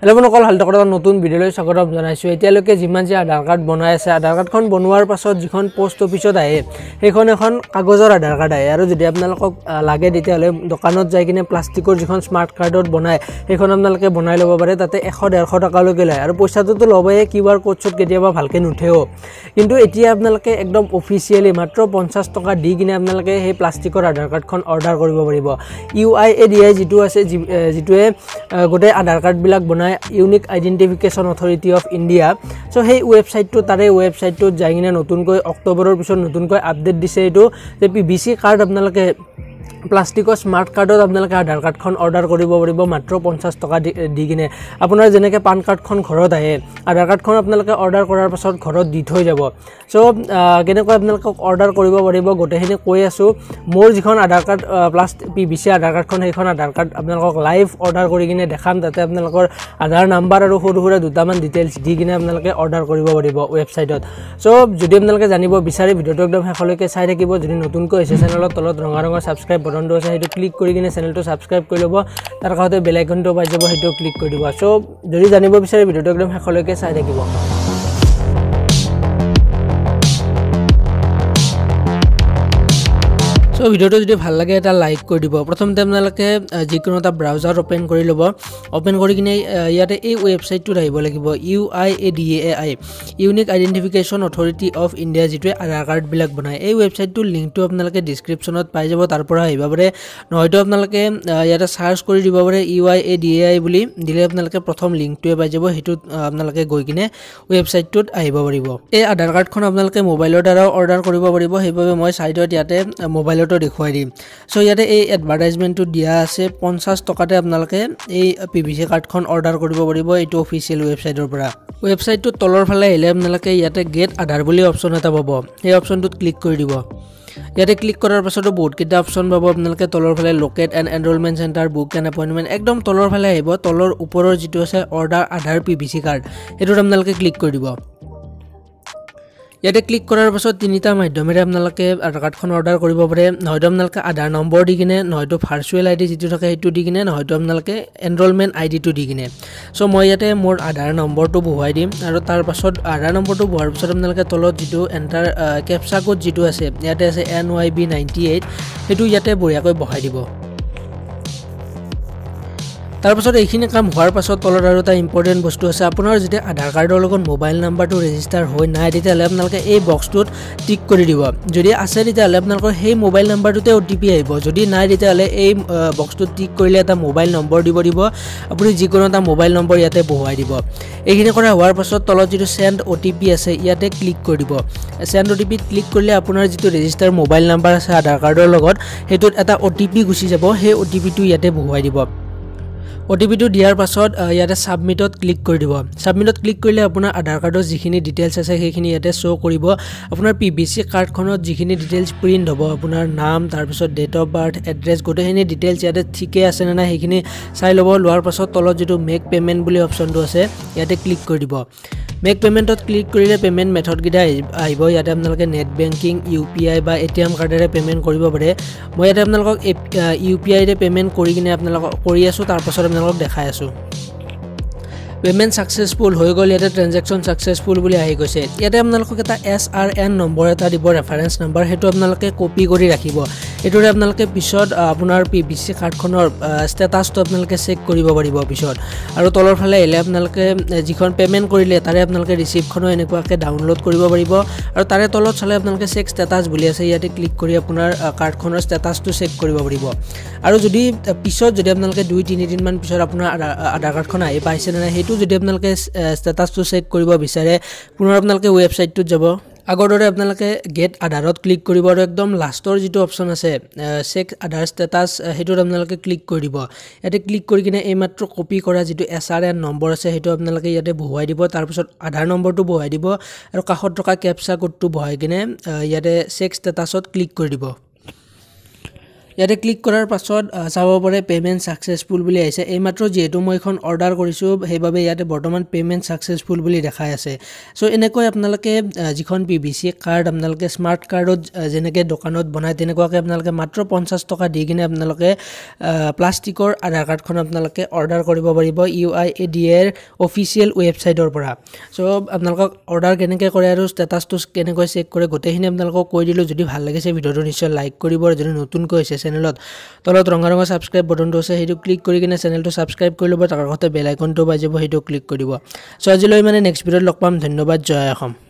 hello' বন্ধুসকল হালটকৰ নতুন ভিডিঅ'লৈ স্বাগতম জনাইছো এতিয়ালৈকে যিমান যে আধাৰ কাৰ্ড বনাই আছে আধাৰ কাৰ্ডখন বনোৱাৰ পাছত যিখন পোষ্ট অফিচত আহে সেইখন এখন কাগজৰ আধাৰ কাৰ্ড আহে আৰু যদি আপোনালোকক লাগে তেতিয়াহলে দোকানত যাই কিনে প্লাষ্টিকৰ যিখন স্মাৰ্ট কাৰ্ডত বনায় সেইখন আপোনালোকে বনাই ল'ব পাৰে তাতে 100-150 টকালৈকে লয় আৰু পইচাটোতো ল'বই কিউআৰ কোডছত কেতিয়াবা ভালকে নুঠেও কিন্তু এতিয়া আপোনালোকে একদম অফিচিয়ালি মাত্ৰ 50 টকা দি কিনে আপোনালোকে সেই প্লাষ্টিকৰ আধাৰ কাৰ্ডখন অৰ্ডাৰ কৰিব পাৰিব UIDAI যিটো আছে যিটোৱে গোটেই আধাৰ কাৰ্ড বিলাক বনায় unique identification authority of India so সেই ওয়েবসাইটটো তাৰে ওয়েবসাইটটোত যাই কিনে নতুনকৈ অক্টোবৰৰ পিছত নতুনকৈ আপডেট দিছে এইটো যে PVC কাৰ্ড আপোনালোকে প্লাষ্টিকৰ স্মাৰ্ট কাৰ্ডত আপোনালোকে আধাৰ কাৰ্ডখন অৰ্ডাৰ কৰিব পাৰিব মাত্ৰ 50 টকা দি কিনে আপোনাৰ যেনেকে পান কাৰ্ডখন ঘৰত আহে আধাৰ কাৰ্ডখন আপোনালোকে অৰ্ডাৰ কৰাৰ পাছত ঘৰত দি থৈ যাব সো কেনেকৈ আপোনালোকে অৰ্ডাৰ কৰিব পাৰিব গোটেইখিনি কৈ আছো মোৰ যিখন আধাৰ কাৰ্ড প্লাস PVC আধাৰ কাৰ্ডখন সেইখন আধাৰ কাৰ্ড আপোনালোকক লাইভ অৰ্ডাৰ কৰি কিনে দেখাম তাতে আপোনালোকৰ আধাৰ নাম্বাৰ আৰু সৰু দুটামান ডিটেইলছ দি কিনে আপোনালোকে অৰ্ডাৰ কৰিব পাৰিব ওয়েবসাইটত সো যদি আপোনালোকে জানিব বিচাৰি ভিডিঅটো একদম শেষলৈকে চাই থাকিব যদি নতুনকৈ হৈছে চেনেলৰ তলত ৰঙা সাবস্ক্ৰাইব বটনটো আছে সেইটো ক্লিক কৰি কিনে চেনেলটো সাবস্ক্ৰাইব কৰি ল'ব তাৰ কাষতে বেল আইকনটো পাই যাব সেইটো ক্লিক কৰি দিব সো যদি জানিব বিচাৰি ভিডিঅটো একদম শেষলৈকে চাই থাকিব সো ভিডিওটো যদি ভাল লাগে এটা লাইক কৰি দিব প্ৰথমতে আপোনালোকে যিকোনো এটা ব্ৰাউজাৰ ওপেন কৰি ল'ব ওপেন কৰি কিনে ইয়াতে এই ওয়েবসাইটটো আহিব লাগিব UIDAI unique identification authority of India যিটোৱে আধাৰ কাৰ্ড বিলাক বনায় এই ওয়েবসাইটটোৰ লিংকটো আপোনালোকে ডেসক্ৰিপচনত পাই যাব তাৰ পৰা আহিব পাৰে নহয়তো আপোনালোকে ইয়াতে সাৰ্চ কৰি দিব পাৰে UIDAI বুলি দিলে আপোনালোকে প্ৰথম লিংকটোৱে পাই যাব হেতু আপোনালোকে গৈ কিনে ওয়েবসাইটটোত আহিব পাৰিব এই আধাৰ কাৰ্ডখন আপোনালোকে মোবাইলৰ দ্বাৰা অৰ্ডাৰ কৰিব পাৰিব সেইভাবে মই সাইডত ইয়াতে মোবাইলৰ দেখুৱাই দিম সো ইয়াতে এই এডভাৰটাইজমেন্টটো দিয়া আছে 50 টকাতে আপোনালোকে এই PVC কাৰ্ডখন অৰ্ডাৰ কৰিব পাৰিব এইটো অফিচিয়েল ওয়েবসাইটৰ পৰা ওয়েবসাইটটো তলৰ ফালে আহিলে আপোনালোকে ইয়াতে গেট আধাৰ বুলি অপচন এটা পাব এই অপচনটোত ক্লিক কৰি দিব ইয়াতে ক্লিক কৰাৰ পাছত বহুত কেইটা অপচন পাব আপোনালোকে তলৰ ফালে locate and enrolment centre book and appointment একদম তলৰ ফালে আহিব তলৰ ওপৰৰ যিটো আছে অৰ্ডাৰ আধাৰ PVC কাৰ্ড এটোত আপোনালোকে ক্লিক কৰি দিব ইয়াতে ক্লিক কৰাৰ পাছত তিনিটা মাধ্যমেৰে আপোনালোকে আধাৰ কাৰ্ডখন অৰ্ডাৰ কৰিব পাৰে নহয়তো আপোনালোকে আধাৰ নম্বৰ দি কিনে নহয়তো ভাৰ্চুৱেল আইডি যিটো থাকে সেইটো দি কিনে নহয়তো আপোনালোকে এনৰোলমেন্ট আইডিটো দি কিনে সো মই ইয়াতে মোৰ আধাৰ নম্বৰটো বহুৱাই দিম আৰু তাৰ পাছত আধাৰ নম্বৰটো বহুৱাৰ পাছত আপোনালোকে তলত যিটো এন্টাৰ কেপচা কোড যিটো আছে ইয়াতে আছে NYB98 সেইটো ইয়াতে বঢ়িয়াকৈ বহাই দিব তাৰ পাছত এইখিনি কাম হোৱাৰ পাছত তলত আৰু এটা ইম্পৰ্টেন্ট বস্তু আছে আপোনাৰ যদি আধাৰ কাৰ্ডৰ লগত মোবাইল নাম্বাৰটো ৰেজিষ্টাৰ হৈ নাই তেতিয়াহলে আপোনালোকে এই বক্সটোত টিক কৰি দিব যদি আছে তেতিয়াহলে আপোনালোকৰ সেই মোবাইল নাম্বাৰটোতে OTP আহিব যদি নাই তেতিয়াহলে এই বক্সটোত টিক কৰিলে এটা মোবাইল নম্বৰ দিব আপুনি যিকোনো এটা মোবাইল নম্বৰ ইয়াতে বহুৱাই দিব এইখিনি কৰা হোৱাৰ পাছত তলত যিটো সেন্ড OTP আছে ইয়াতে ক্লিক কৰি দিব সেন্ড OTP ক্লিক কৰিলে আপোনাৰ যিটো ৰেজিষ্টাৰ মোবাইল নাম্বাৰ আছে আধাৰ কাৰ্ডৰ লগত হেতুত এটা OTP গুচি যাব সেই OTP টো ইয়াতে বহুৱাই দিব OTP টো দিয়াৰ পাছত ইয়াতে সাবমিটত ক্লিক কৰি দিব সাবমিটত ক্লিক কৰিলে আপোনাৰ আধাৰ কাৰ্ডৰ যিখিনি ডিটেইলছ আছে সেইখিনি ইয়াতে শো কৰিব আপোনাৰ PVC কাৰ্ডখনত যিখিনি ডিটেইলছ প্ৰিন্ট হ'ব আপোনাৰ নাম তাৰ পিছত ডেট অফ বাৰ্থ এড্ৰেছ গোটেইখিনি ডিটেইলছ ইয়াতে ঠিকে আছে না সেইখিনি চাই ল'ব লোৱাৰ পাছত তলত যেটো মেক পেমেন্ট বুলি অপচনটো আছে ইয়াতে ক্লিক কৰি দিব মেক পেমেন্টত ক্লিক কৰিলে পেমেন্ট মেথড গিটা আহিব ইয়াতে আপোনালোকে নেট বেংকিং UPI বা ATM কাৰ্ডেৰে পেমেন্ট কৰিব পাৰে মই ইয়াতে আপোনালোকক UPI ৰে পেমেন্ট কৰি কিনে আপোনালোকক কৰি আছো তাৰ পাছত আপোনালোকক দেখাই আছো পেমেন্ট সাকসেসফুল হৈ গল ইয়াতে ট্ৰানজাকচন সাকসেসফুল বুলি আহি গৈছে ইয়াতে আপোনালোকক এটা SRN নম্বৰ এটা দিব ৰেফাৰেন্স নম্বৰ হেতু আপোনালোকে কপি কৰি ৰাখিব এটোৰে আপোনালোকে পিছত আপোনাৰ PVC কাৰ্ডখনৰ ষ্টেটাসটো আপোনালোকে চেক কৰিব পাৰিব পিছত আৰু তলৰ ফালে এলে আপোনালোকে যিখন পেমেন্ট কৰিলে তাৰে আপোনালোকে ৰিসিপ্টখনো এনেকুৱাকে ডাউনলোড কৰিব পাৰিব আৰু তাৰে তলত চালে আপোনালোকে চেক ষ্টেটাস বুলি আছে ইয়াতে ক্লিক কৰি আপোনাৰ কাৰ্ডখনৰ ষ্টেটাসটো চেক কৰিব পাৰিব আৰু যদি পিছত যদি আপোনালোকে 2-3 দিন মান পিছত আপোনাৰ আধাৰ কাৰ্ডখন আহি পাইছে না হেতু যদি আপোনালোকে ষ্টেটাসটো চেক কৰিব বিচাৰে পুনৰ আপোনালোকে ওয়েবসাইটটোত যাব আগৰ দৰে আপোনালোকে গেট আধাৰত ক্লিক কৰিব আৰু একদম লাষ্টৰ যিটো অপচন আছে চেক আধাৰ ষ্টেটাস হেতুত আপোনালোকে ক্লিক কৰি দিব ইয়াতে ক্লিক কৰি কিনে এই মাত্ৰ কপি কৰা যিটো SRN নম্বৰ আছে হেতু আপোনালোকে ইয়াতে বহুৱাই দিব তাৰ পিছত আধাৰ নম্বৰটো বহুৱাই দিব আৰু কাষত থকা কেপচা কোডটো বহুৱাই কিনে ইয়াতে চেক ষ্টেটাসত ক্লিক কৰি দিব ইয়াতে ক্লিক কৰাৰ পাছত চাব পাৰে পেমেন্ট সাকসেসফুল বুলি আহিছে এইমাত্ৰ যেহেতু মই এখন অৰ্ডাৰ কৰিছো সেইভাবে ইয়াতে বৰ্তমান পেমেন্ট সাকসেসফুল বুলি দেখাই আছে সো এনেকৈ আপোনালোকে যিখন PVC কাৰ্ড আপোনালোকে স্মাৰ্ট কাৰ্ডত যেনেকৈ দোকানত বনায় তেনেকুৱাকৈ আপোনালোকে মাত্ৰ 50 টকা দি কিনে আপোনালোকে প্লাষ্টিকৰ আধাৰ কাৰ্ডখন আপোনালোকে অৰ্ডাৰ কৰিব পাৰিব UIDAI ৰ অফিচিয়েল ৱেবসাইটৰ পৰা সো আপোনালোকক অৰ্ডাৰ কেনেকৈ কৰে আৰু ষ্টেটাসটো কেনেকৈ চেক কৰে গোটেইখিনি আপোনালোকক কৈ দিলো যদি ভাল লাগিছে ভিডিওটো নিশ্চয় লাইক কৰিব আৰু যদি নতুনকৈ হৈছে চেনেলত তলত ৰঙা ৰঙা সাবস্ক্ৰাইব বাটনটো আছে সেইটো ক্লিক কৰি কিনে চেনেলটো সাবস্ক্ৰাইব কৰি ল'ব তাৰ লগতে বেল আইকনটো বাজিব সেইটো ক্লিক কৰি দিব সো আজিলৈ মানে নেক্সট ভিডিওত লগ পাম ধন্যবাদ জয় অসম